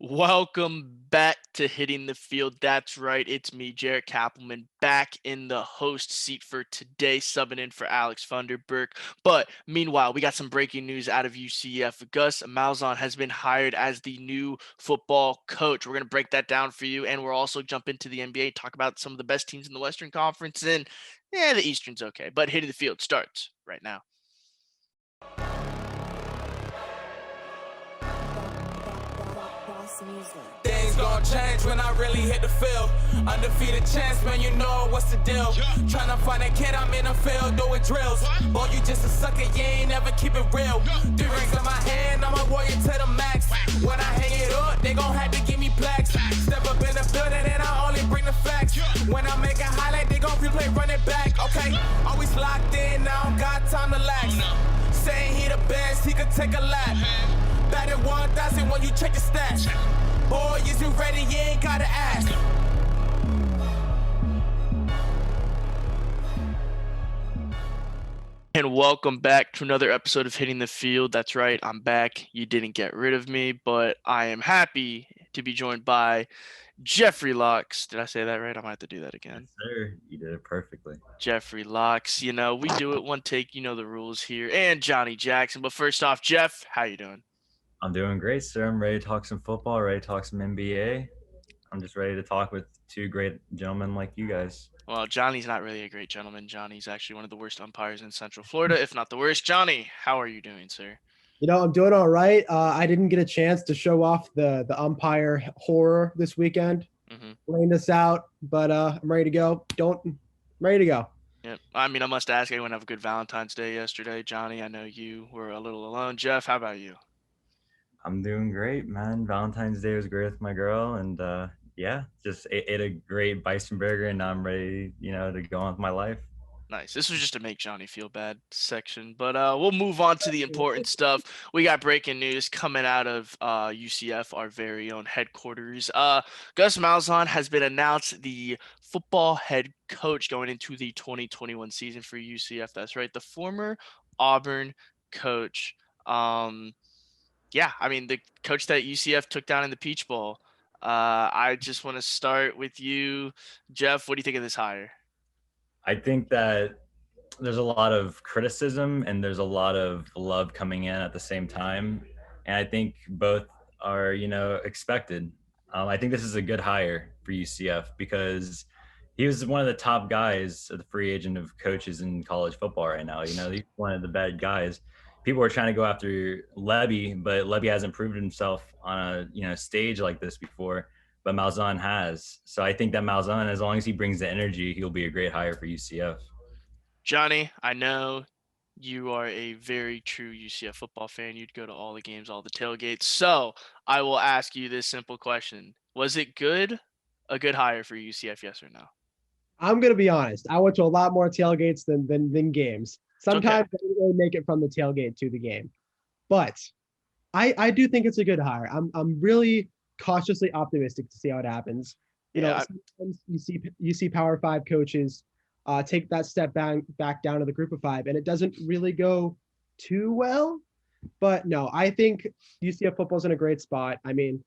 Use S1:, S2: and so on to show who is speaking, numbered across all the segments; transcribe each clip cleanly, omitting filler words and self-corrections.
S1: Welcome back to Hitting the Field. That's right, it's me, Jaret Kappelman, back in the host seat for today, subbing in for Alex Funderburk. But meanwhile, we got some breaking news out of UCF. Gus Malzahn has been hired as the new football coach. We're going to break that down for you, and we'll also jump into the NBA, talk about some of the best teams in the Western Conference, and the Eastern's okay. But Hitting the Field starts right now.
S2: Things gon' change when I really hit the field. Undefeated chance, man, you know what's the deal. Tryna find a kid, I'm in the field doing drills. Boy, you just a sucker, you ain't never keep it real. 3 rings in my hand, I'm a warrior to the max. When I hang it up, they gon' have to give me plaques. Step up in the building and I only bring the facts. When I make a highlight, they gon' replay, run it back, okay? Always locked in, I don't got time to lax. Saying he the best, he could take a lap. Batted 1,000 when you check the stats. Boy, is you ready? You ain't gotta ask.
S1: And welcome back to another episode of Hitting the Field. That's right, I'm back. You didn't get rid of me, but I am happy to be joined by Jeffrey Laux. Did I say that right? I might have to do that again.
S3: Yes, sir. You did it perfectly.
S1: Jeffrey Laux. We do it one take. You know the rules here. And Johnny Jackson. But first off, Jeff, how you doing?
S3: I'm doing great, sir. I'm ready to talk some football, ready to talk some NBA. I'm just ready to talk with two great gentlemen like you guys.
S1: Well, Johnny's not really a great gentleman. Johnny's actually one of the worst umpires in Central Florida, if not the worst. Johnny, how are you doing, sir?
S4: I'm doing all right. I didn't get a chance to show off the umpire horror this weekend, laying this out, but I'm ready to go. I'm ready to go.
S1: Yeah, I mean, I must ask, anyone have a good Valentine's Day yesterday? Johnny, I know you were a little alone. Jeff, how about you?
S3: I'm doing great, man. Valentine's Day was great with my girl, and just ate a great bison burger, and now I'm ready, to go on with my life.
S1: Nice. This was just to make Johnny feel bad section, but we'll move on to the important stuff. We got breaking news coming out of UCF, our very own headquarters. Gus Malzahn has been announced the football head coach going into the 2021 season for UCF. That's right, the former Auburn coach. I mean, the coach that UCF took down in the Peach Bowl. I just want to start with you, Jeff. What do you think of this hire?
S3: I think that there's a lot of criticism and there's a lot of love coming in at the same time. And I think both are, expected. I think this is a good hire for UCF because he was one of the top guys at the free agent of coaches in college football right now. He's one of the bad guys. People are trying to go after Lebby, but Lebby hasn't proven himself on a stage like this before. But Malzahn has. So I think that Malzahn, as long as he brings the energy, he'll be a great hire for UCF.
S1: Johnny, I know you are a very true UCF football fan. You'd go to all the games, all the tailgates. So I will ask you this simple question. Was it a good hire for UCF, yes or no?
S4: I'm going to be honest. I went to a lot more tailgates than games. Sometimes I didn't really make it from the tailgate to the game. But I do think it's a good hire. I'm really cautiously optimistic to see how it happens. Sometimes you see Power 5 coaches take that step back down to the Group of 5, and it doesn't really go too well. But no, I think UCF football's in a great spot. I mean,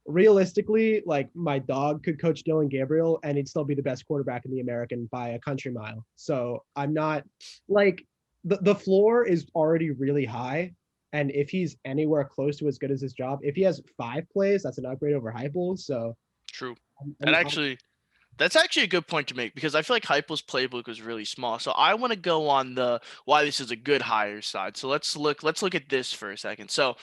S4: realistically, like my dog could coach Dylan Gabriel, and he'd still be the best quarterback in the American by a country mile. So I'm not like the floor is already really high. And if he's anywhere close to as good as his job, if he has 5 plays, that's an upgrade over Heupel. So
S1: true. That's actually a good point to make because I feel like Heupel's playbook was really small. So I want to go on the why this is a good hire side. So let's look at this for a second. So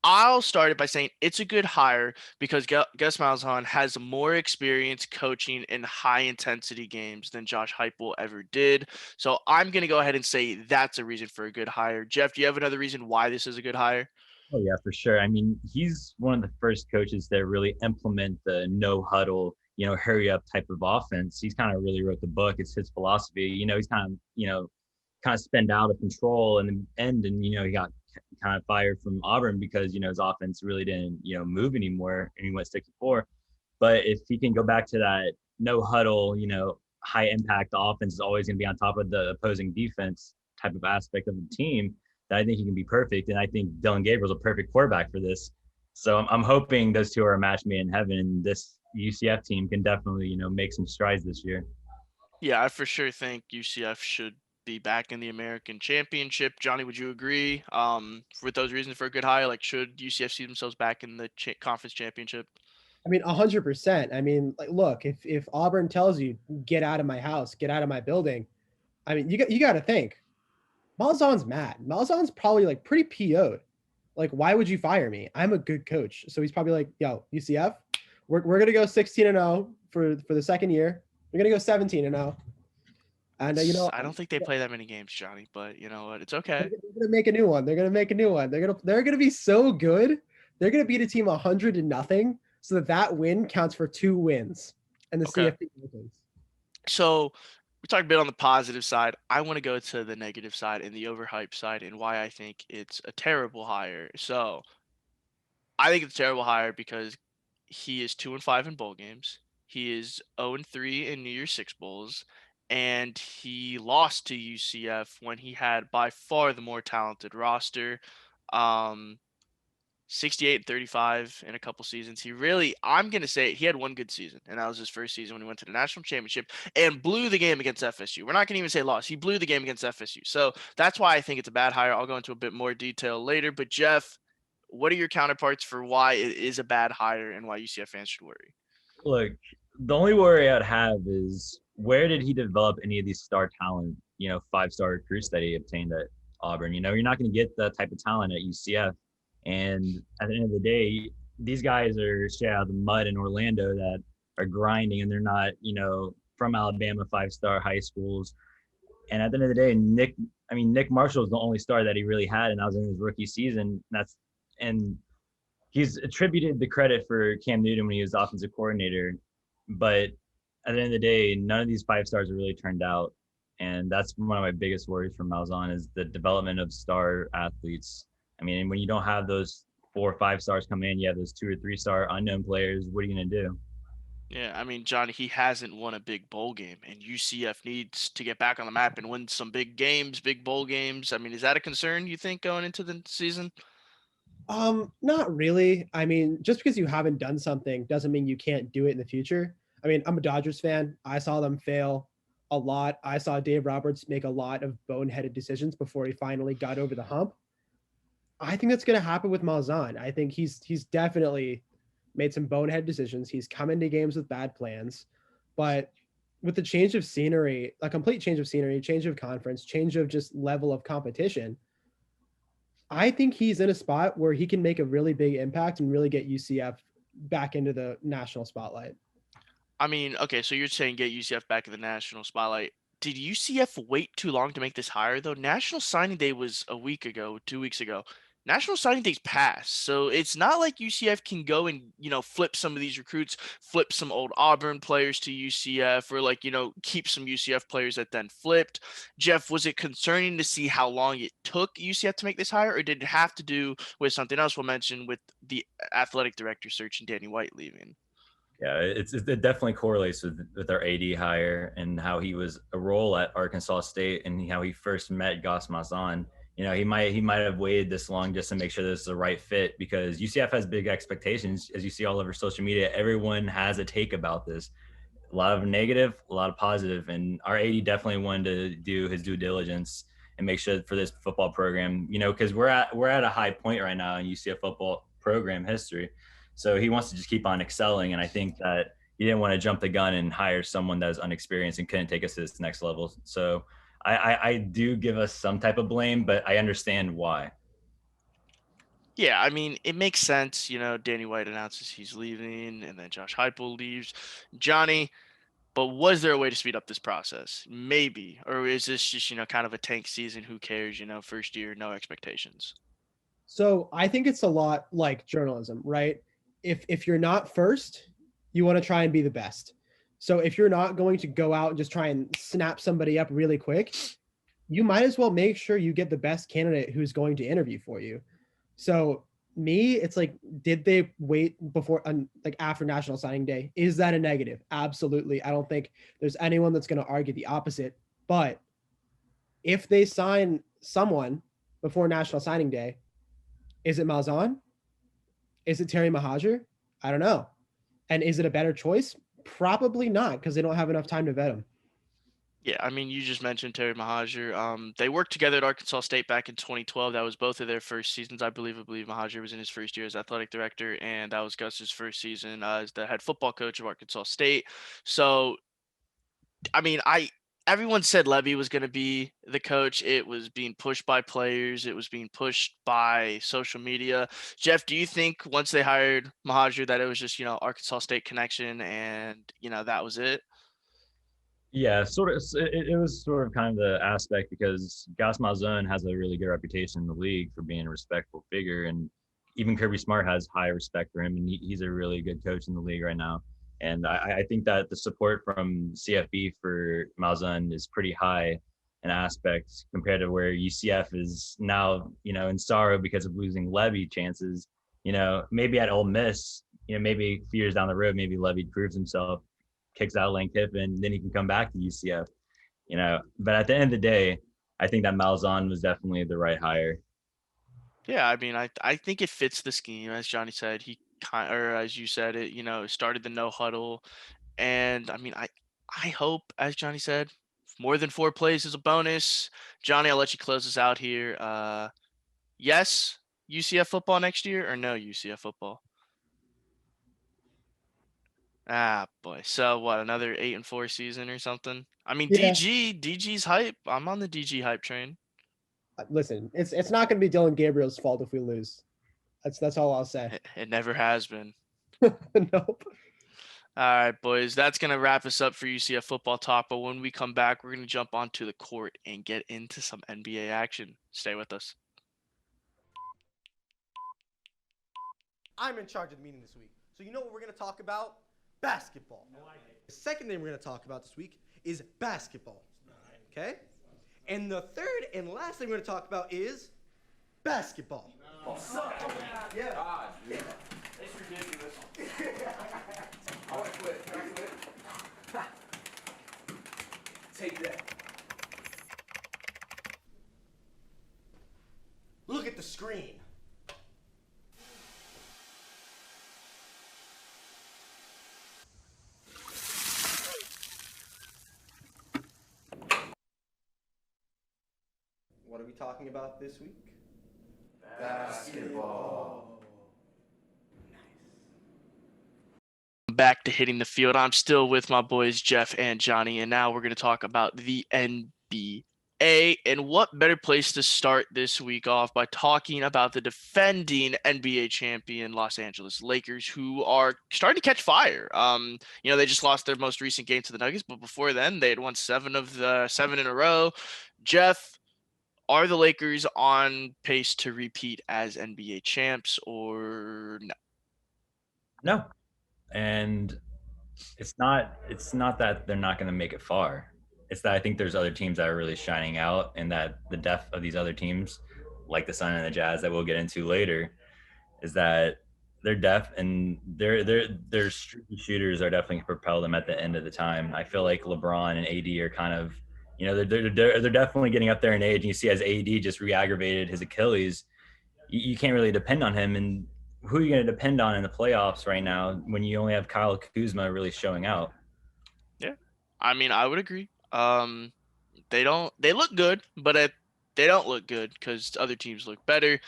S1: I'll start it by saying it's a good hire because Gus Malzahn has more experience coaching in high-intensity games than Josh Heupel ever did. So I'm going to go ahead and say that's a reason for a good hire. Jeff, do you have another reason why this is a good hire?
S3: Oh, yeah, for sure. I mean, he's one of the first coaches that really implement the no huddle, hurry up type of offense. He's kind of really wrote the book. It's his philosophy. He's kind of spent out of control in the end, and he got kind of fired from Auburn because his offense really didn't move anymore, and he went 6-4. But if he can go back to that no huddle, high impact, the offense is always going to be on top of the opposing defense type of aspect of the team. That I think he can be perfect, and I think Dylan Gabriel's a perfect quarterback for this. So I'm hoping those two are a match made in heaven, and this UCF team can definitely, make some strides this year.
S1: Yeah, I for sure think UCF should be back in the American Championship. Johnny, would you agree? With those reasons for a good hire, like should UCF see themselves back in the conference championship?
S4: I mean, 100%. I mean, like, look, if Auburn tells you get out of my house, get out of my building, I mean, you got to think Malzahn's mad. Malzahn's probably like pretty PO'd. Like, why would you fire me? I'm a good coach. So he's probably like, yo, UCF, we're gonna go 16-0 for the second year. We're gonna go 17-0. And
S1: I don't think they play that many games, Johnny, but you know what? It's okay.
S4: they're gonna make a new one. They're gonna make a new one. They're gonna be so good. They're gonna beat a team 100-0, so that win counts for 2 wins. And the
S1: Okay.
S4: CFP rankings.
S1: So we talked a bit on the positive side. I want to go to the negative side and the overhyped side and why I think it's a terrible hire. So I think it's a terrible hire because he is 2-5 in bowl games. He is 0-3 in New Year's Six bowls, and he lost to UCF when he had by far the more talented roster. Um, 68-35 in a couple seasons. I'm going to say he had one good season, and that was his first season when he went to the national championship and blew the game against FSU. We're not going to even say lost. He blew the game against FSU. So that's why I think it's a bad hire. I'll go into a bit more detail later. But Jeff, what are your counterparts for why it is a bad hire and why UCF fans should worry?
S3: Look, the only worry I'd have is where did he develop any of these star talent, 5-star recruits that he obtained at Auburn? You're not going to get that type of talent at UCF. And at the end of the day, these guys are straight out of the mud in Orlando that are grinding, and they're not, from Alabama 5-star high schools. And at the end of the day, Nick Marshall is the only star that he really had, and that was in his rookie season. And he's attributed the credit for Cam Newton when he was offensive coordinator, but at the end of the day, none of these 5-stars are really turned out. And that's one of my biggest worries for Malzahn is the development of star athletes. I mean, when you don't have those 4 or 5 stars come in, you have those 2 or 3-star unknown players. What are you going to do?
S1: Yeah, I mean, Johnny, he hasn't won a big bowl game, and UCF needs to get back on the map and win some big games, big bowl games. I mean, is that a concern you think going into the season?
S4: Not really. I mean, just because you haven't done something doesn't mean you can't do it in the future. I mean, I'm a Dodgers fan. I saw them fail a lot. I saw Dave Roberts make a lot of boneheaded decisions before he finally got over the hump. I think that's going to happen with Malzahn. I think he's definitely made some bonehead decisions. He's come into games with bad plans, but with the change of scenery, a complete change of scenery, change of conference, change of just level of competition, I think he's in a spot where he can make a really big impact and really get UCF back into the national spotlight.
S1: I mean, okay, so you're saying get UCF back in the national spotlight. Did UCF wait too long to make this hire, though? National Signing Day was a week ago, 2 weeks ago. National Signing Day's passed, so it's not like UCF can go and, flip some of these recruits, flip some old Auburn players to UCF, or keep some UCF players that then flipped. Jeff, was it concerning to see how long it took UCF to make this hire, or did it have to do with something else we'll mention with the athletic director search and Danny White leaving?
S3: Yeah, it definitely correlates with our AD hire and how he was a role at Arkansas State and how he first met Gus Malzahn. He might have waited this long just to make sure this is the right fit because UCF has big expectations, as you see all over social media. Everyone has a take about this. A lot of negative, a lot of positive, and our AD definitely wanted to do his due diligence and make sure for this football program, because we're at a high point right now in UCF football program history. So he wants to just keep on excelling, and I think that he didn't want to jump the gun and hire someone that's unexperienced and couldn't take us to this next level. So I do give us some type of blame, but I understand why.
S1: Yeah, I mean, it makes sense. Danny White announces he's leaving, and then Josh Heupel leaves. Johnny, but was there a way to speed up this process? Maybe. Or is this just, kind of a tank season? Who cares? First year, no expectations.
S4: So I think it's a lot like journalism, right? If you're not first, you want to try and be the best. So if you're not going to go out and just try and snap somebody up really quick, you might as well make sure you get the best candidate who's going to interview for you. So it's like, did they wait before, like after National Signing Day? Is that a negative? Absolutely. I don't think there's anyone that's going to argue the opposite. But if they sign someone before National Signing Day, is it Malzahn? Is it Terry Mahajer? I don't know. And is it a better choice? Probably not, because they don't have enough time to vet him.
S1: Yeah, I mean, you just mentioned Terry Mahajer. They worked together at Arkansas State back in 2012. That was both of their first seasons, I believe. I believe Mahajer was in his first year as athletic director, and that was Gus's first season as the head football coach of Arkansas State. So, I mean, everyone said Levy was going to be the coach. It was being pushed by players. It was being pushed by social media. Jeff, do you think once they hired Mahajer that it was just Arkansas State connection and that was it?
S3: Yeah, sort of. It was sort of kind of the aspect because Gus Malzahn has a really good reputation in the league for being a respectful figure, and even Kirby Smart has high respect for him, and he's a really good coach in the league right now. And I think that the support from CFB for Malzahn is pretty high in aspects compared to where UCF is now, in sorrow because of losing Levy chances. Maybe at Ole Miss, maybe a few years down the road, maybe Levy proves himself, kicks out Lane Kiffin, then he can come back to UCF, But at the end of the day, I think that Malzahn was definitely the right hire.
S1: Yeah, I mean, I think it fits the scheme, as Johnny said. Or as you said, it started the no huddle, and I mean, I hope, as Johnny said, more than 4 plays is a bonus. Johnny, I'll let you close us out here. Yes, UCF football next year, or no UCF football? Ah, boy. So what? Another 8-4 season or something? I mean,
S4: Yeah.
S1: DG's hype. I'm on the DG hype train.
S4: Listen, it's not going to be Dylan Gabriel's fault if we lose. That's all I'll say.
S1: It never has been.
S4: Nope.
S1: All right, boys. That's going to wrap us up for UCF football talk. But when we come back, we're going to jump onto the court and get into some NBA action. Stay with us.
S5: I'm in charge of the meeting this week. So you know what we're going to talk about? Basketball. The second thing we're going to talk about this week is basketball. Okay? And the third and last thing we're going to talk about is basketball.
S6: Yeah. God, yeah. It's ridiculous. I want to quit. Can I quit? Take that.
S5: Look at the screen. What are we talking about this week?
S6: Basketball.
S1: Back to hitting the field. I'm still with my boys Jeff and Johnny, and now we're going to talk about the NBA. And what better place to start this week off by talking about the defending NBA champion Los Angeles Lakers, who are starting to catch fire. They just lost their most recent game to the Nuggets, but before then they had won 7 of the 7 in a row. Jeff, are the Lakers on pace to repeat as NBA champs or no?
S3: No. And it's not that they're not going to make it far. It's that I think there's other teams that are really shining out, and that the depth of these other teams, like the Sun and the Jazz that we'll get into later, is that their depth and their streaky shooters are definitely going to propel them at the end of the time. I feel like LeBron and AD are kind of, they're definitely getting up there in age. And you see, as AD just re-aggravated his Achilles, you can't really depend on him. And who are you going to depend on in the playoffs right now when you only have Kyle Kuzma really showing out?
S1: Yeah, I mean, I would agree. They look good, but they don't look good because other teams look better.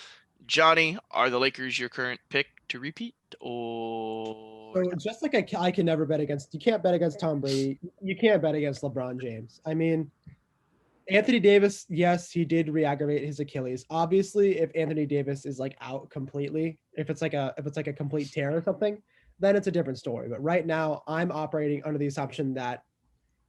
S1: Johnny, are the Lakers your current pick to repeat, or?
S4: So just like I can never bet against, you can't bet against Tom Brady. You can't bet against LeBron James. I mean, Anthony Davis, yes, he did re-aggravate his Achilles. Obviously, if Anthony Davis is like out completely, if it's like a complete tear or something, then it's a different story. But right now, I'm operating under the assumption that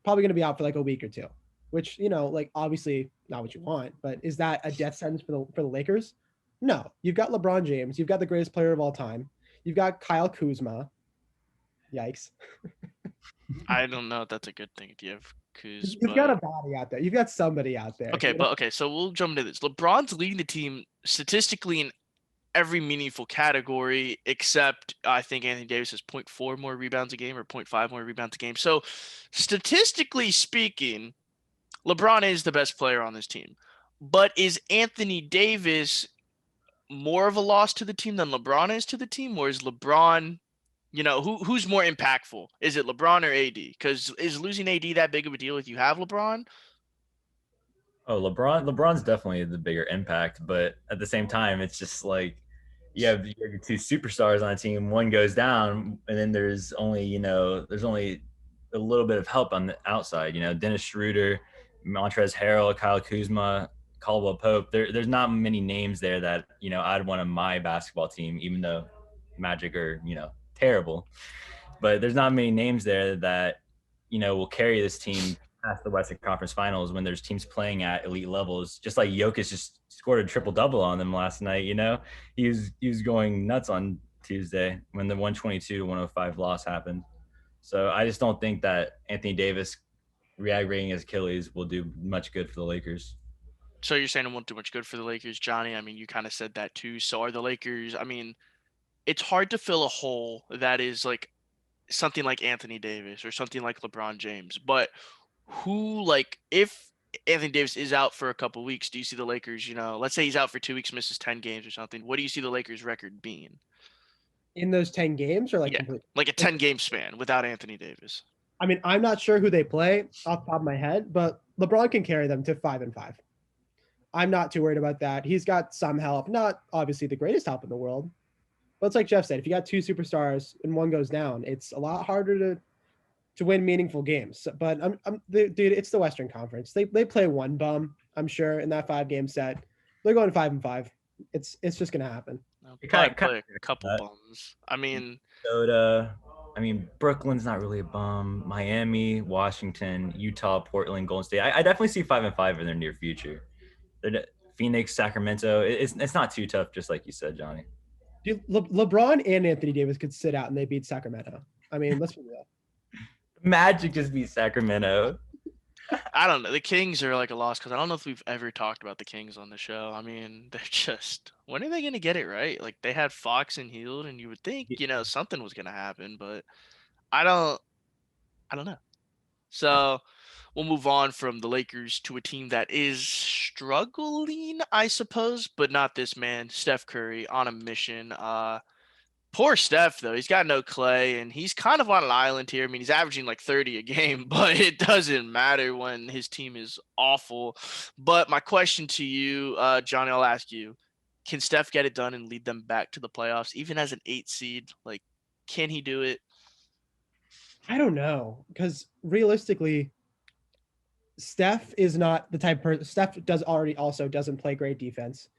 S4: probably going to be out for like a week or two, which, like obviously not what you want, but is that a death sentence for the Lakers? No. You've got LeBron James, you've got the greatest player of all time, you've got Kyle Kuzma. Yikes.
S1: I don't know if that's a good thing. Do you have Kuz?
S4: You've got a body out there. You've got somebody out there.
S1: Okay, so we'll jump into this. LeBron's leading the team statistically in every meaningful category, except I think Anthony Davis has 0.4 more rebounds a game or 0.5 more rebounds a game. So statistically speaking, LeBron is the best player on this team. But is Anthony Davis more of a loss to the team than LeBron is to the team, or is LeBron, who's more impactful? Is it LeBron or AD? Because is losing AD that big of a deal if you have LeBron?
S3: Oh, LeBron's definitely the bigger impact, but at the same time, it's just like you have your two superstars on a team. One goes down, and then there's only a little bit of help on the outside. Dennis Schroeder, Montrezl Harrell, Kyle Kuzma, Caldwell Pope. There's not many names there that I'd want on my basketball team, even though Magic are terrible. But there's not many names there that will carry this team past the Western Conference Finals when there's teams playing at elite levels. Just like Jokic just scored a triple double on them last night. He was going nuts on Tuesday when the 122-105 loss happened. So I just don't think that Anthony Davis re-aggravating his Achilles will do much good for the Lakers.
S1: So you're saying it won't do much good for the Lakers, Johnny? I mean, you kind of said that too. So are the Lakers? I mean, it's hard to fill a hole that is like something like Anthony Davis or something like LeBron James. But if Anthony Davis is out for a couple weeks, do you see the Lakers, let's say he's out for 2 weeks, misses 10 games or something. What do you see the Lakers record being?
S4: In those 10 games or
S1: like a 10-game span without Anthony Davis?
S4: I mean, I'm not sure who they play off the top of my head, but LeBron can carry them to 5-5. I'm not too worried about that. He's got some help, not obviously the greatest help in the world, but it's like Jeff said, if you got two superstars and one goes down, it's a lot harder to win meaningful games. But dude, it's the Western Conference. They play one bum, I'm sure, in that 5-game set. They're going 5-5. It's just gonna happen.
S1: Probably play a couple bums. I mean,
S3: Minnesota. Brooklyn's not really a bum. Miami, Washington, Utah, Portland, Golden State. I definitely see 5-5 in their near future. Phoenix, Sacramento. It's not too tough, just like you said, Johnny.
S4: Dude, LeBron and Anthony Davis could sit out and they beat Sacramento. I mean, let's be real.
S3: Magic just beat Sacramento.
S1: I don't know. The Kings are like a loss because I don't know if we've ever talked about the Kings on the show. I mean, they're just, when are they going to get it right? Like, they had Fox and Hield, and you would think, something was going to happen, but I don't know. So we'll move on from the Lakers to a team that is struggling, I suppose, but not this man, Steph Curry, on a mission. Poor Steph, though. He's got no Clay, and he's kind of on an island here. I mean, he's averaging like 30 a game, but it doesn't matter when his team is awful. But my question to you, Johnny, I'll ask you, can Steph get it done and lead them back to the playoffs, even as an 8 seed? Like, can he do it?
S4: I don't know, because realistically, Steph is not the type of person. Steph doesn't play great defense.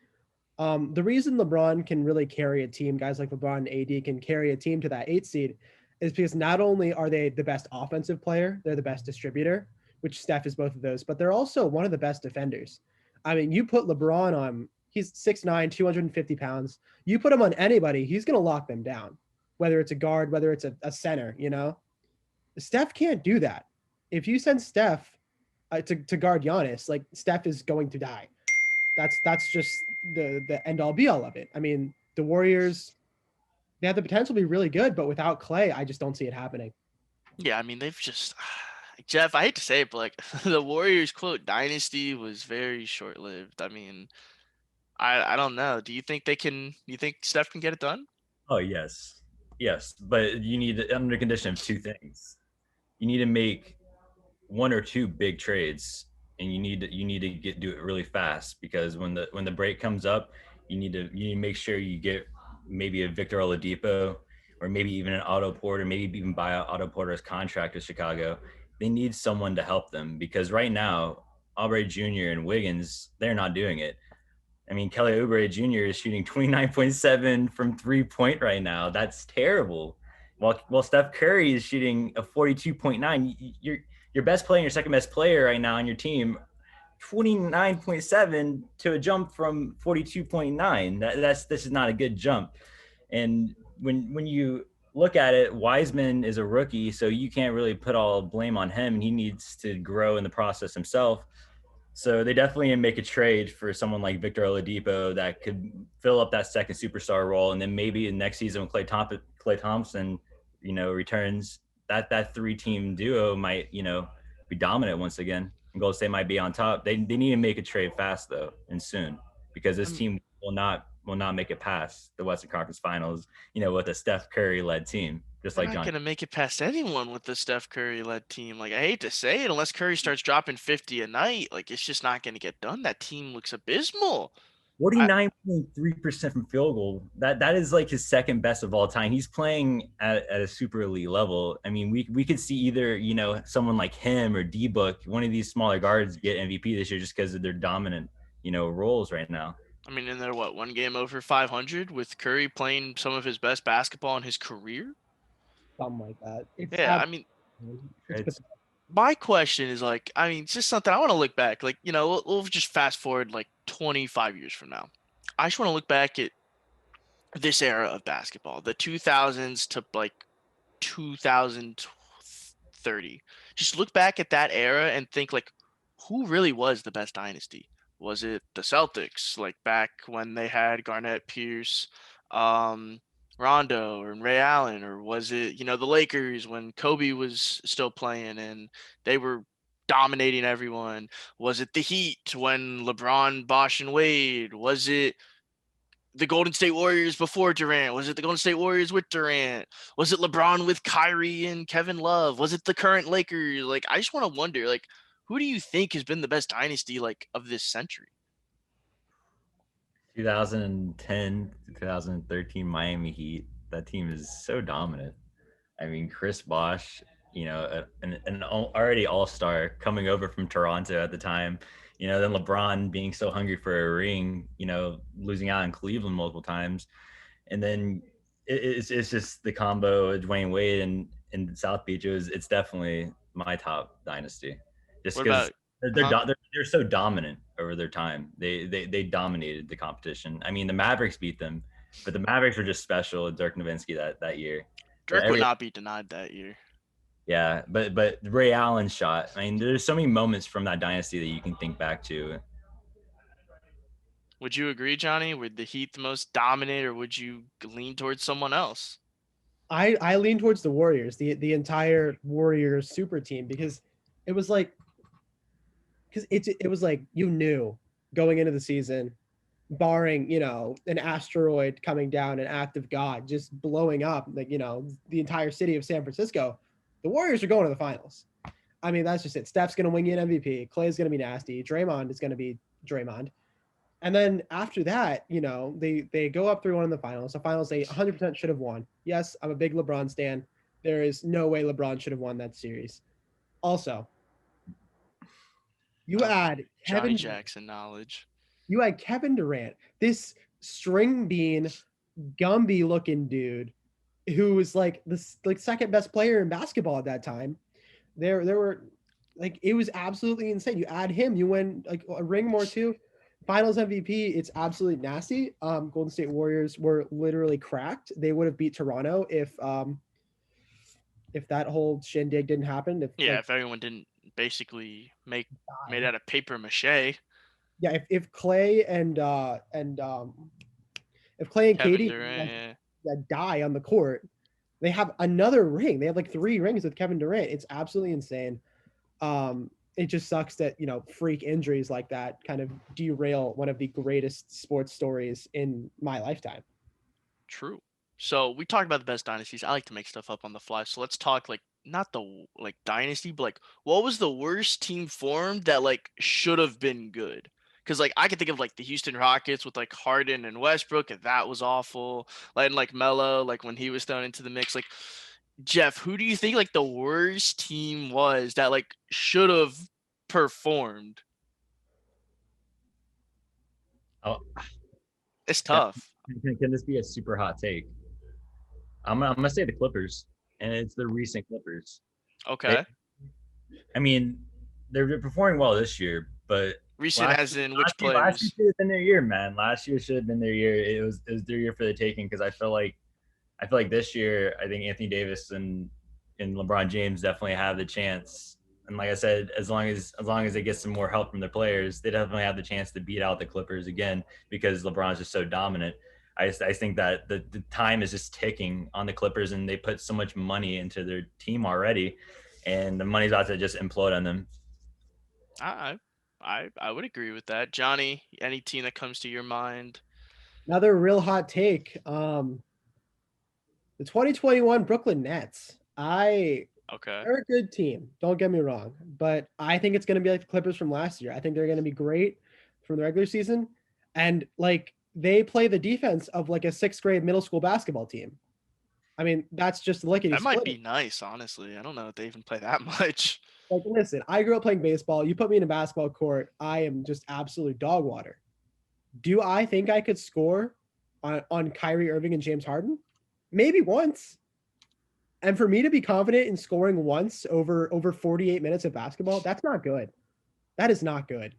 S4: The reason LeBron can really carry a team, guys like LeBron and AD can carry a team to that 8 seed, is because not only are they the best offensive player, they're the best distributor, which Steph is both of those, but they're also one of the best defenders. I mean, you put LeBron on, he's 6'9", 250 pounds. You put him on anybody, he's going to lock them down, whether it's a guard, whether it's a center, Steph can't do that. If you send Steph to guard Giannis, like, Steph is going to die. That's just the end all be all of it. I mean, the Warriors, they have the potential to be really good, but without Clay, I just don't see it happening.
S1: Yeah, I mean, they've just, Jeff, I hate to say it, but like the Warriors quote dynasty was very short lived. I mean, I don't know. Do you think Steph can get it done?
S3: Oh, yes, but you need, under condition of two things. You need to make one or two big trades, and you need to do it really fast, because when the break comes up, you need to make sure you get maybe a Victor Oladipo, or maybe even an Otto Porter, maybe even buy out Otto Porter's contract with Chicago. They need someone to help them, because right now, Oubre Jr. and Wiggins, they're not doing it. I mean, Kelly Oubre Jr. is shooting 29.7 from 3-point right now. That's terrible. While Steph Curry is shooting a 42.9. Your best player and your second best player right now on your team, 29.7 to a jump from 42.9. This is not a good jump. And when you look at it, Wiseman is a rookie, so you can't really put all blame on him, and he needs to grow in the process himself. So they definitely make a trade for someone like Victor Oladipo that could fill up that second superstar role, and then maybe next season when Klay Thompson, returns, that 3-team duo might, be dominant once again, and Golden State might be on top. They need to make a trade fast though, and soon, because this team will will not make it past the Western Conference Finals, with a Steph Curry led team, just
S1: They're
S3: like
S1: not
S3: John.
S1: gonna make it past anyone with the Steph Curry led team. Like, I hate to say it, unless Curry starts dropping 50 a night, like it's just not gonna get done. That team looks abysmal. I
S3: 49.3% from field goal. That is like his second best of all time. He's playing at a super elite level. I mean, we could see either, someone like him or D-Book, one of these smaller guards get MVP this year just because of their dominant, roles right now.
S1: I mean, and they're what, one game over 500 with Curry playing some of his best basketball in his career.
S4: Something like that. It's
S1: Yeah, I mean,
S3: It's
S1: my question is like, I mean, it's just something I want to look back. Like, we'll just fast forward like 25 years from now. I just want to look back at this era of basketball, the 2000s to like 2030. Just look back at that era and think like, who really was the best dynasty? Was it the Celtics, like back when they had Garnett, Pierce, Rondo, or Ray Allen, or was it the Lakers when Kobe was still playing and they were dominating everyone? Was it the Heat when LeBron, Bosh, and Wade? Was it the Golden State Warriors before Durant? Was it the Golden State Warriors with Durant? Was it LeBron with Kyrie and Kevin Love? Was it the current Lakers? Like, I just want to wonder, like, who do you think has been the best dynasty like of this century?
S3: 2010, 2013 Miami Heat. That team is so dominant. I mean, Chris Bosh, an already all-star coming over from Toronto at the time. Then LeBron being so hungry for a ring, losing out in Cleveland multiple times. And then it's just the combo of Dwayne Wade and South Beach. It's definitely my top dynasty. Just
S1: What
S3: because
S1: about
S3: they're so dominant over their time. They dominated the competition. I mean, the Mavericks beat them, but the Mavericks were just special with Dirk Nowitzki that year.
S1: Dirk would not be denied that year.
S3: Yeah, but Ray Allen's shot. I mean, there's so many moments from that dynasty that you can think back to.
S1: Would you agree, Johnny? Were the Heat the most dominant, or would you lean towards someone else?
S4: I lean towards the Warriors, the entire Warriors super team, because it was like you knew going into the season, barring an asteroid coming down, an act of God just blowing up like the entire city of San Francisco, the Warriors are going to the finals. I mean, that's just it. Steph's going to win you an MVP. Clay's going to be nasty. Draymond is going to be Draymond. And then after that, they go up 3-1 in the finals. The finals they 100% should have won. Yes, I'm a big LeBron stan. There is no way LeBron should have won that series. Also, you add
S1: Johnny Jackson knowledge.
S4: You had Kevin Durant, this string bean, Gumby looking dude, who was like the second best player in basketball at that time. There were like, it was absolutely insane. You add him, you win like a ring more too. Finals MVP, it's absolutely nasty. Golden State Warriors were literally cracked. They would have beat Toronto if that whole shindig didn't happen.
S1: If everyone didn't basically made out of paper mache.
S4: Yeah, if Clay and Katie
S1: Durant,
S4: die on the court, they have another ring. They have like 3 rings with Kevin Durant. It's absolutely insane. It just sucks that freak injuries like that kind of derail one of the greatest sports stories in my lifetime.
S1: True. So we talked about the best dynasties. I like to make stuff up on the fly. So let's talk like not the like dynasty, but like what was the worst team formed that like should have been good? Because like I could think of like the Houston Rockets with like Harden and Westbrook, and that was awful. Like Melo, like when he was thrown into the mix. Like Jeff, who do you think like the worst team was that like should have performed?
S3: Oh,
S1: it's tough.
S3: Can this be a super hot take? I'm gonna say the Clippers, and it's the recent Clippers.
S1: Okay.
S3: They're performing well this year, but
S1: recent as in which players?
S3: Last year should have been their year, man. Last year should have been their year. It was their year for the taking, because I feel like this year, I think Anthony Davis and LeBron James definitely have the chance. And like I said, as long as they get some more help from their players, they definitely have the chance to beat out the Clippers again, because LeBron's just so dominant. I think that the time is just ticking on the Clippers, and they put so much money into their team already, and the money's about to just implode on them.
S1: I would agree with that. Johnny, any team that comes to your mind?
S4: Another real hot take. The 2021 Brooklyn Nets.
S1: Okay.
S4: They're a good team. Don't get me wrong, but I think it's going to be like the Clippers from last year. I think they're going to be great from the regular season, and like they play the defense of like a sixth grade middle school basketball team. I mean, that's just lickety
S1: That might
S4: split.
S1: be nice, honestly. I don't know if they even play that much.
S4: Like, listen, I grew up playing baseball. You put me in a basketball court, I am just absolute dog water. Do I think I could score on Kyrie Irving and James Harden? Maybe once. And for me to be confident in scoring once over 48 minutes of basketball, that's not good. That is not good.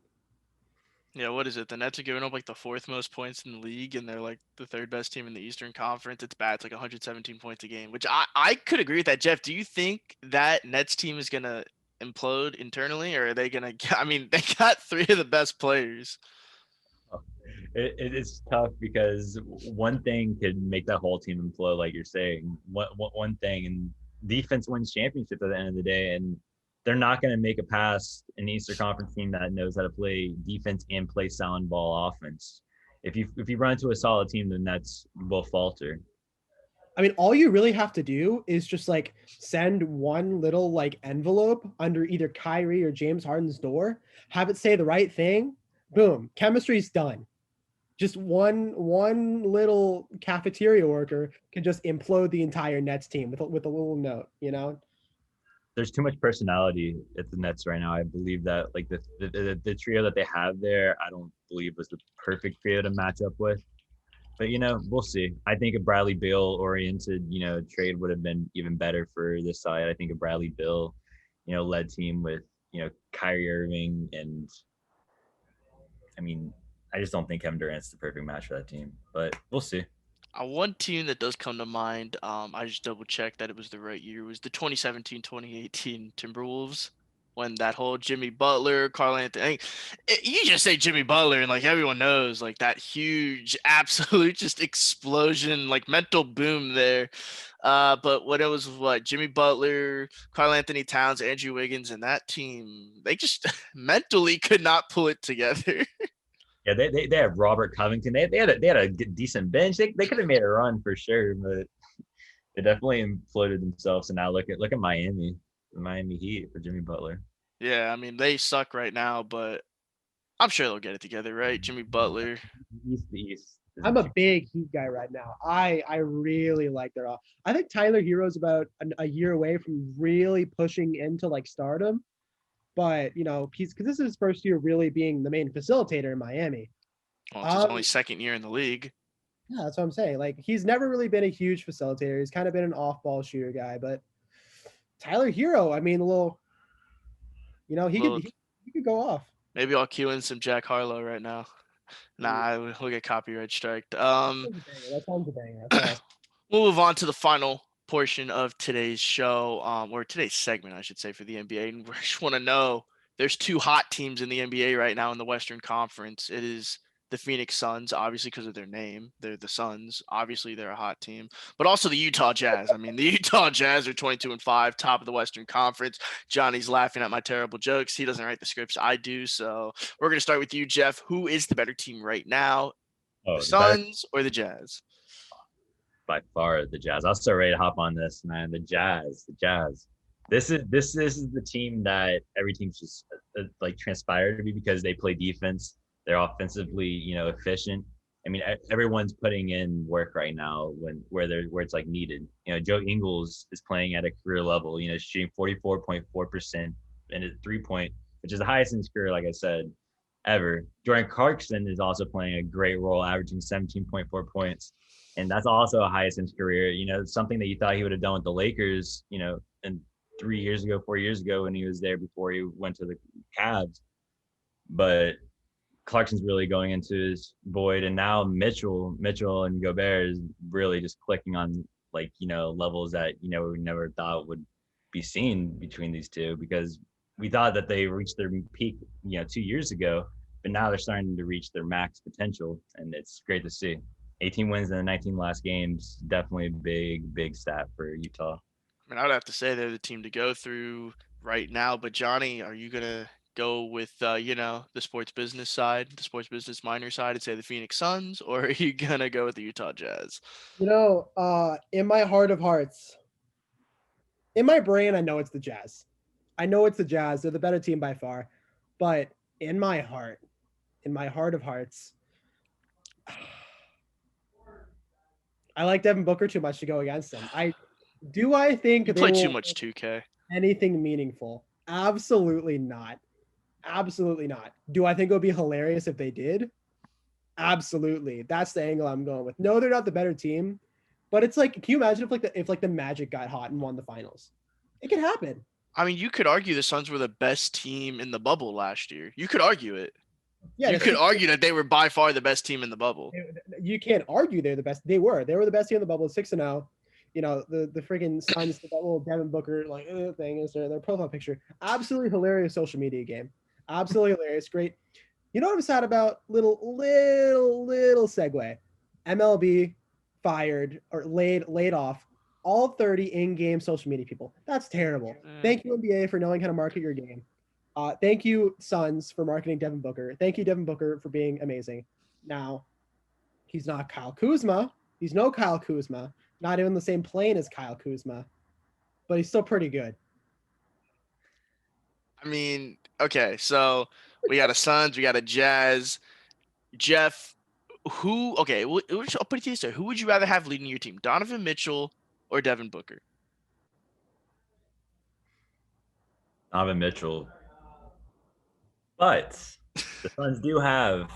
S1: Yeah, what is it? The Nets are giving up like the fourth most points in the league, and they're like the third best team in the Eastern Conference. It's bad. It's like 117 points a game, which I could agree with that. Jeff, do you think that Nets team is gonna implode internally, or are they gonna? I mean, they got three of the best players.
S3: It's tough because one thing could make that whole team implode, like you're saying. One thing, and defense wins championships at the end of the day, and they're not going to make it past an Eastern Conference team that knows how to play defense and play sound ball offense. If you run into a solid team, the Nets will falter.
S4: I mean, all you really have to do is just like send one little like envelope under either Kyrie or James Harden's door, have it say the right thing, boom, chemistry's done. Just one little cafeteria worker can just implode the entire Nets team with a little note, you know?
S3: There's too much personality at the Nets right now. I believe that like the trio that they have there, I don't believe was the perfect trio to match up with. But we'll see. I think a Bradley Beal oriented, trade would have been even better for this side. I think a Bradley Beal, led team with, Kyrie Irving, and I mean, I just don't think Kevin Durant's the perfect match for that team. But we'll see.
S1: One team that does come to mind, I just double checked that it was the right year, was the 2017-2018 Timberwolves, when that whole Jimmy Butler, Karl Anthony, you just say Jimmy Butler and like everyone knows, like that huge, absolute just explosion, like mental boom there. But when it was Jimmy Butler, Karl Anthony Towns, Andrew Wiggins, and that team, they just mentally could not pull it together.
S3: Yeah, they have Robert Covington. They had a decent bench. They could have made a run for sure, but they definitely imploded themselves. And now look at Miami, the Miami Heat for Jimmy Butler.
S1: Yeah, I mean they suck right now, but I'm sure they'll get it together, right? Jimmy Butler.
S3: The East.
S4: I'm a big Heat guy right now. I really like their off. I think Tyler Hero's about a year away from really pushing into like stardom. But he's because this is his first year really being the main facilitator in Miami.
S1: Well, it's his only second year in the league.
S4: Yeah, that's what I'm saying. Like he's never really been a huge facilitator. He's kind of been an off-ball shooter guy. But Tyler Hero, I mean, a little, he could go off.
S1: Maybe I'll cue in some Jack Harlow right now. Nah, we'll get copyright striked.
S4: That sounds a banger.
S1: We'll move on to the final portion of today's show, or today's segment, I should say, for the NBA. And we just want to know, there's two hot teams in the NBA right now in the Western Conference. It is the Phoenix Suns, obviously because of their name. They're the Suns. Obviously, they're a hot team. But also the Utah Jazz. I mean, the Utah Jazz are 22-5, top of the Western Conference. Johnny's laughing at my terrible jokes. He doesn't write the scripts. I do. So we're going to start with you, Jeff. Who is the better team right now? The Suns or the Jazz?
S3: By far the Jazz. I'll start ready to hop on this, man. The Jazz. This is the team that every team's just like transpired to be because they play defense. They're offensively, efficient. I mean, everyone's putting in work right now where it's like needed. Joe Ingles is playing at a career level. Shooting 44.4% and at 3-point, which is the highest in his career, like I said, ever. Jordan Clarkson is also playing a great role, averaging 17.4 points. And that's also a highest in his career. Something that you thought he would have done with the Lakers, and 4 years ago when he was there before he went to the Cavs. But Clarkson's really going into his void, and now Mitchell and Gobert is really just clicking on levels that we never thought would be seen between these two, because we thought that they reached their peak 2 years ago, but now they're starting to reach their max potential, and it's great to see. 18 wins in the 19 last games, definitely a big stat for Utah.
S1: I mean, I would have to say they're the team to go through right now. But Johnny, are you gonna go with the sports business side, the sports business minor side, and say the Phoenix Suns, or are you gonna go with the Utah Jazz?
S4: In my heart of hearts, in my brain, I know it's the Jazz. I know it's the Jazz. They're the better team by far. But in my heart of hearts, I like Devin Booker too much to go against them. I think
S1: You
S4: they
S1: play too
S4: will
S1: much 2K.
S4: anything meaningful? Absolutely not. Absolutely not. Do I think it would be hilarious if they did? Absolutely. That's the angle I'm going with. No, they're not the better team, but it's like, can you imagine if the Magic got hot and won the finals? It could happen.
S1: I mean, you could argue the Suns were the best team in the bubble last year. You could argue it.
S4: Yeah,
S1: You could argue that they were by far the best team in the bubble.
S4: you can't argue they're the best. They were the best team in the bubble, 6-0. The freaking Suns, that little Devin Booker thing is their profile picture. Absolutely hilarious social media game. Absolutely hilarious. Great. You know what I'm sad about? Little segue. MLB fired or laid off all 30 in-game social media people. That's terrible. Thank you, NBA, for knowing how to market your game. Thank you, Suns, for marketing Devin Booker. Thank you, Devin Booker, for being amazing. Now, he's not Kyle Kuzma. He's no Kyle Kuzma. Not even the same plane as Kyle Kuzma. But he's still pretty good.
S1: I mean, okay, so we got a Suns, we got a Jazz. Jeff, I'll put it to you this way. Who would you rather have leading your team, Donovan Mitchell or Devin Booker?
S3: Donovan Mitchell. But the Suns do have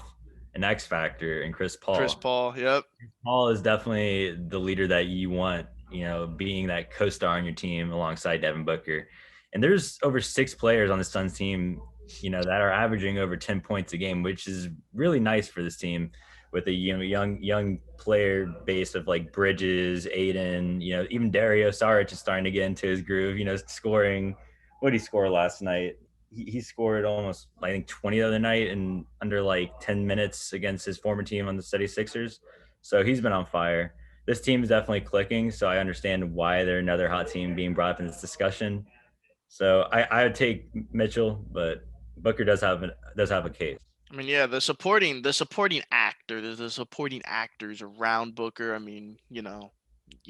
S3: an X factor in Chris Paul.
S1: Chris Paul, yep.
S3: Paul is definitely the leader that you want, being that co-star on your team alongside Devin Booker. And there's over 6 players on the Suns team, that are averaging over 10 points a game, which is really nice for this team with a young player base of like Bridges, Aiden, even Dario Saric is starting to get into his groove, scoring. What did he score last night? He scored almost, I think, 20 the other night in under like 10 minutes against his former team on the 76ers. So he's been on fire. This team is definitely clicking, so I understand why they're another hot team being brought up in this discussion. So I would take Mitchell, but Booker does have a case.
S1: I mean, yeah, the supporting actor, the supporting actors around Booker. I mean, you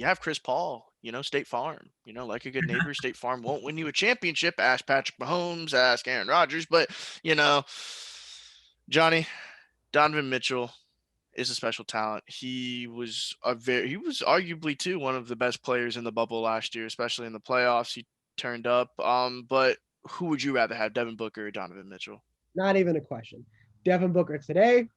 S1: have Chris Paul, State Farm, like a good neighbor, State Farm won't win you a championship. Ask Patrick Mahomes, ask Aaron Rodgers, but Johnny, Donovan Mitchell is a special talent. He was arguably too one of the best players in the bubble last year, especially in the playoffs. He turned up. But who would you rather have, Devin Booker or Donovan Mitchell?
S4: Not even a question. Devin Booker today,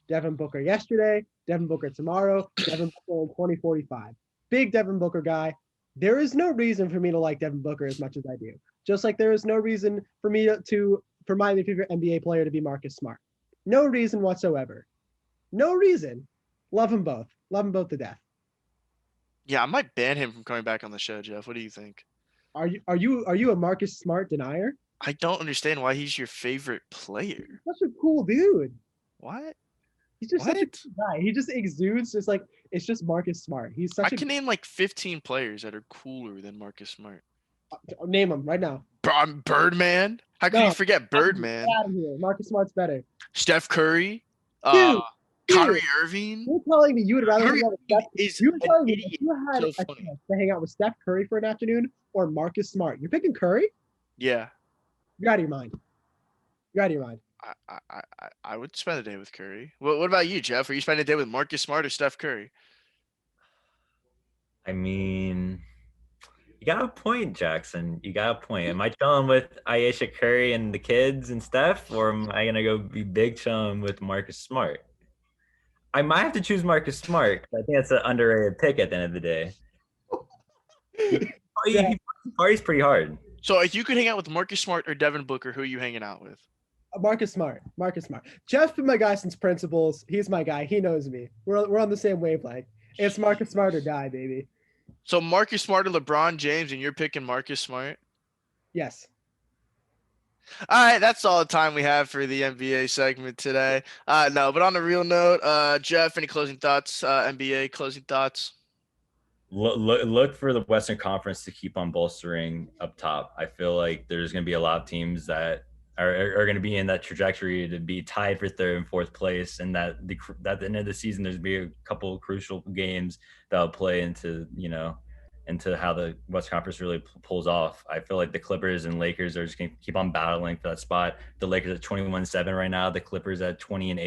S4: Devin Booker yesterday, Devin Booker tomorrow, Devin Booker in 2045. Big Devin Booker guy. There is no reason for me to like Devin Booker as much as I do. Just like there is no reason for me for my favorite NBA player to be Marcus Smart. No reason whatsoever. No reason. Love them both. Love them both to death.
S1: Yeah, I might ban him from coming back on the show, Jeff. What do you think?
S4: Are you a Marcus Smart denier?
S1: I don't understand why he's your favorite player.
S4: He's such a cool dude.
S1: What?
S4: He's just such a cool guy. He just exudes it's just Marcus Smart.
S1: I can name like 15 players that are cooler than Marcus Smart.
S4: Name them right now.
S1: Birdman. How can you forget Birdman?
S4: Get out of here. Marcus Smart's better.
S1: Steph Curry.
S4: Dude,
S1: Kyrie Irving.
S4: You're telling me you would rather hang out with Steph? You're telling me if you had
S1: So
S4: a
S1: funny.
S4: chance to hang out with Steph Curry for an afternoon or Marcus Smart, you're picking Curry?
S1: Yeah.
S4: You're out of your mind. You're out of your mind.
S1: I would spend a day with Curry. What about you, Jeff? Are you spending a day with Marcus Smart or Steph Curry?
S3: I mean, you got a point, Jackson. You got a point. Am I chilling with Ayesha Curry and the kids and Steph, or am I gonna go be big chilling with Marcus Smart? I might have to choose Marcus Smart. I think that's an underrated pick at the end of the day. He parties pretty hard.
S1: So if you could hang out with Marcus Smart or Devin Booker, who are you hanging out with?
S4: Marcus Smart. Jeff's been my guy since principals. He's my guy. He knows me. We're on the same wavelength. It's Marcus Smart or die, baby.
S1: So Marcus Smart or LeBron James, and you're picking Marcus Smart?
S4: Yes.
S1: All right, that's all the time we have for the NBA segment today. No, but on a real note, Jeff, any closing thoughts? NBA closing thoughts?
S3: Look for the Western Conference to keep on bolstering up top. I feel like there's going to be a lot of teams that are going to be in that trajectory to be tied for third and fourth place, and that at the end of the season there's be a couple of crucial games that will play into into how the West Conference really pulls off. I feel like the Clippers and Lakers are just going to keep on battling for that spot. The Lakers at 21-7 right now, the Clippers at 20-8.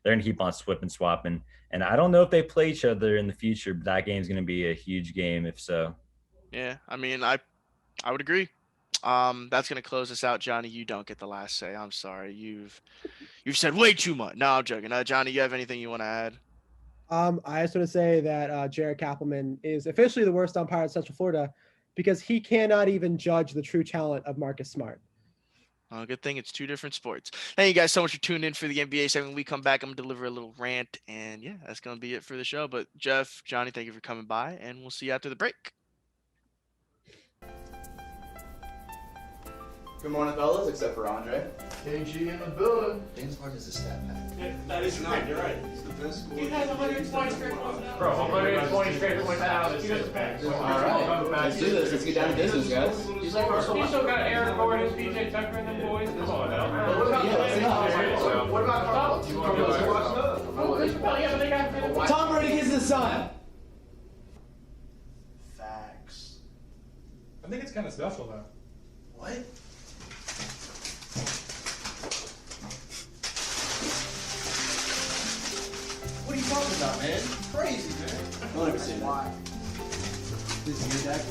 S3: They're going to keep on swapping. And I don't know if they play each other in the future, but that game's going to be a huge game if so.
S1: Yeah, I mean, I would agree. That's gonna close us out, Johnny. You don't get the last say. I'm sorry. You've said way too much. No, I'm joking. Johnny, you have anything you want to add?
S4: I just want to say that Jaret Kappelman is officially the worst umpire in Central Florida because he cannot even judge the true talent of Marcus Smart.
S1: Good thing it's two different sports. Thank you guys so much for tuning in for the NBA segment. When we come back, I'm going to deliver a little rant. And, yeah, that's going to be it for the show. But, Jeff, Johnny, thank you for coming by. And we'll see you after the break.
S7: Good morning, fellas, except for Andre.
S6: KG in the building.
S7: James Harden's a stat pack.
S6: That is not, you're right. He's the best scorer.
S8: He has 120 straight points.
S6: Bro, 120 straight points out. He doesn't pass.
S7: All right, let's do this. Let's get down to business, guys.
S8: He's still got Aaron Gordon, PJ Tucker, and them boys. Come on now.
S6: What about Carlos?
S7: Tom Brady gets the sun.
S6: Facts.
S9: I think it's kind of special though.
S6: What? What are you talking about, man? Crazy, man.
S7: Don't ever say that.
S6: This is your dad,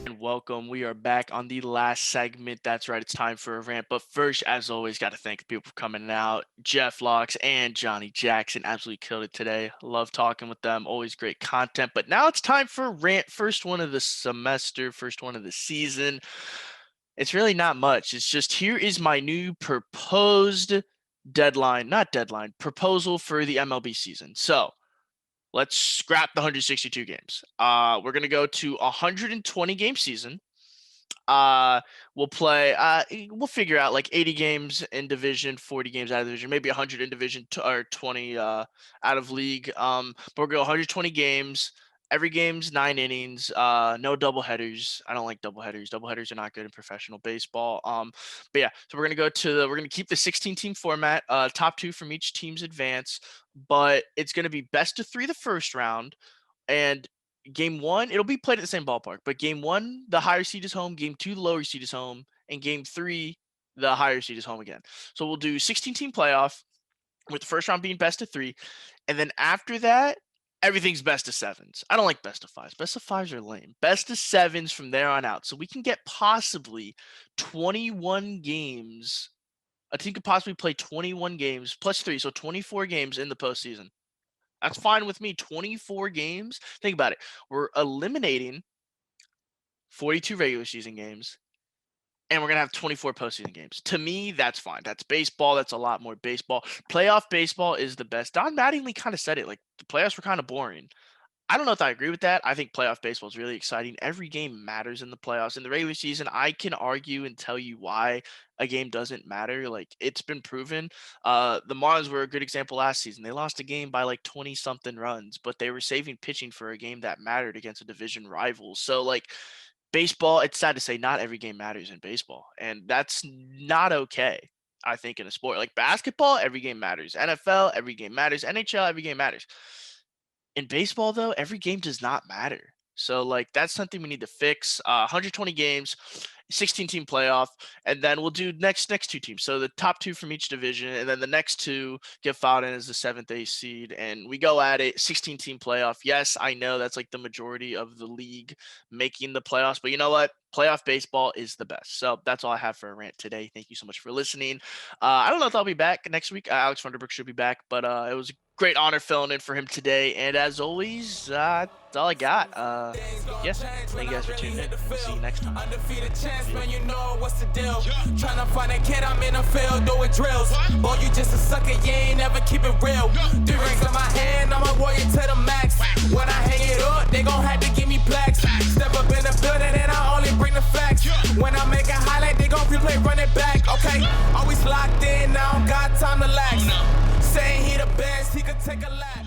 S1: And welcome. We are back on the last segment. That's right. It's time for a rant. But first, as always, got to thank the people for coming out. Jeff Laux and Johnny Jackson absolutely killed it today. Love talking with them. Always great content. But now it's time for a rant. First one of the semester, first one of the season. It's really not much. It's just here is my new proposed proposal for the MLB season. So let's scrap the 162 games. We're going to go to 120 game season. We'll play, we'll figure out like 80 games in division, 40 games out of division, maybe 100 in division or 20 out of league. But we're going to go 120 games. Every game's 9 innings, no double headers. I don't like double headers. Double headers are not good in professional baseball. But yeah, so we're gonna keep the 16-team format. Top 2 from each team's advance, but it's gonna be best of 3 the first round, and game 1 it'll be played at the same ballpark. But game 1, the higher seed is home. Game 2, the lower seed is home, and game 3, the higher seed is home again. So we'll do 16-team playoff with the first round being best of 3, and then after that, everything's best of 7s. I don't like best of 5s. Best of 5s are lame. Best of 7s from there on out. So we can get possibly 21 games. A team could possibly play 21 games plus 3, so 24 games in the postseason. That's fine with me. 24 games. Think about it. We're eliminating 42 regular season games, and we're going to have 24 postseason games. To me, that's fine. That's baseball. That's a lot more baseball. Playoff baseball is the best. Don Mattingly kind of said it. Like, the playoffs were kind of boring. I don't know if I agree with that. I think playoff baseball is really exciting. Every game matters in the playoffs. In the regular season, I can argue and tell you why a game doesn't matter. Like, it's been proven. The Marlins were a good example last season. They lost a game by like 20-something runs, but they were saving pitching for a game that mattered against a division rival. So, like, baseball, it's sad to say not every game matters in baseball, and that's not okay. I think in a sport like basketball, every game matters. NFL, every game matters. NHL, every game matters. In baseball, though, every game does not matter. So, like, that's something we need to fix. 120 games, 16-team playoff, and then we'll do next 2 teams. So the top 2 from each division, and then the next 2 get filed in as the 7th, 8th seed, and we go at it, 16-team playoff. Yes, I know that's like the majority of the league making the playoffs, but you know what? Playoff baseball is the best. So that's all I have for a rant today. Thank you so much for listening. I don't know if I'll be back next week. Alex Funderbrook should be back, but it was a great honor filling in for him today. And as always, that's all I got. Yeah, thank you guys for tuning in. We'll see you next time.
S2: Undefeated chance, man, you know what's the deal. Tryna find a kid, I'm in the field doing drills. Boy, you just a sucker, you ain't never keep it real. 3 rings in my hand, I'm a warrior to the max. When I hang it up, they gon' have to give me plaques. Step up in the building and I only bring the facts. When I make a highlight, they gon' replay, run it back. Okay, always locked in, now I don't got time to lax. Saying he the best, he could take a lap.